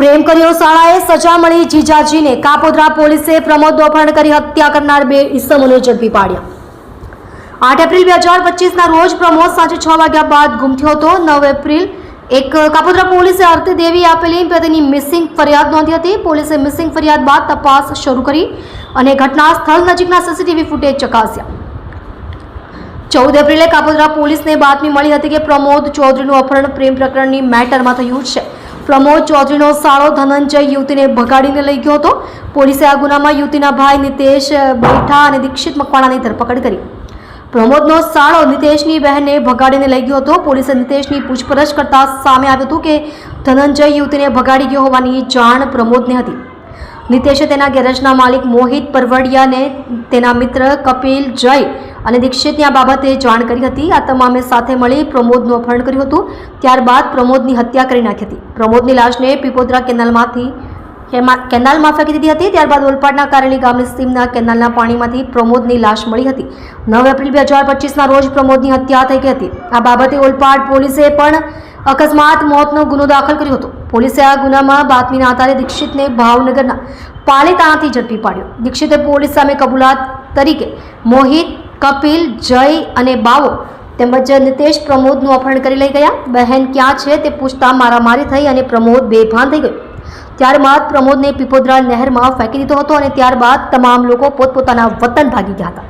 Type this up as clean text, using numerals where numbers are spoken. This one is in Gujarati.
પ્રેમ કર્યો શાળાએ સજા મળી જીજાજીને। કાપોદ્રા પોલીસે પ્રમોદનું અપહરણ કરી હત્યા કરનાર 2 ઇસમોને ઝડપી પાડ્યા। 8 એપ્રિલ 2025ના રોજ પ્રમોદ સાંજે 6 વાગ્યા બાદ ગુમ થયો હતો। 9 એપ્રિલ કાપોદ્રા પોલીસે આરતી દેવી આપેલી તેની મિસિંગ ફરિયાદ નોંધી હતી। પોલીસે મિસિંગ ફરિયાદ બાદ તપાસ શરૂ કરી અને ઘટના સ્થળ નજીકના સીસીટીવી ફૂટેજ ચકાસ્યા। 14 એપ્રિલે કાપોદ્રા પોલીસને બાતમી મળી હતી કે પ્રમોદ ચૌધરીનું અપહરણ પ્રેમ પ્રકરણની મેટરમાં થયું છે। પ્રમોદ ચૌધરીનો સાળો ધનંજય યુવતીને ભગાડીને લઈ ગયો હતો। પોલીસે આ ગુનામાં યુવતીના ભાઈ નિતેશ બેઠા અને દીક્ષિત મકવાણાની ધરપકડ કરી। પ્રમોદનો સાળો નિતેશની બહેનને ભગાડીને લઈ ગયો હતો। પોલીસે નિતેશની પૂછપરછ કરતા સામે આવ્યું હતું કે ધનંજય યુવતીને ભગાડી ગયો હોવાની જાણ પ્રમોદને હતી। નિતેશે તેના ગેરેજના માલિક મોહિત પરવડિયાને તેના મિત્ર કપિલ જય અને દીક્ષિતને આ બાબતે જાણ કરી હતી। આ તમામે સાથે મળી પ્રમોદનું અપહરણ કર્યું હતું। ત્યારબાદ પ્રમોદની હત્યા કરી નાખી હતી। પ્રમોદની લાશને પીપોદરા કેનાલમાં ફેંકી દીધી હતી। ત્યારબાદ ઓલપાડના કારેલી ગામની સીમના કેનાલના પાણીમાંથી પ્રમોદની લાશ મળી હતી। 9 એપ્રિલ 2025ના રોજ પ્રમોદની હત્યા થઈ ગઈ હતી। આ બાબતે ઓલપાડ પોલીસે પણ અકસ્માત મોતનો ગુનો દાખલ કર્યો હતો। પોલીસે આ ગુનામાં બાતમીના આધારે દીક્ષિતને ભાવનગરના પાલીતાણાથી ઝડપી પાડ્યો। દીક્ષિતે પોલીસ સામે કબૂલાત તરીકે મોહિત, કપિલ, જય અને બાવો તેમજ નિતેશ પ્રમોદનું અપહરણ કરી લઈ ગયા। બહેન ક્યાં છે તે પૂછતા મારામારી થઈ અને પ્રમોદ બેભાન થઈ ગયો। ત્યારબાદ પ્રમોદને પીપોદરા નહેરમાં ફેંકી દીધો હતો અને ત્યારબાદ તમામ લોકો પોતપોતાના વતન ભાગી ગયા હતા।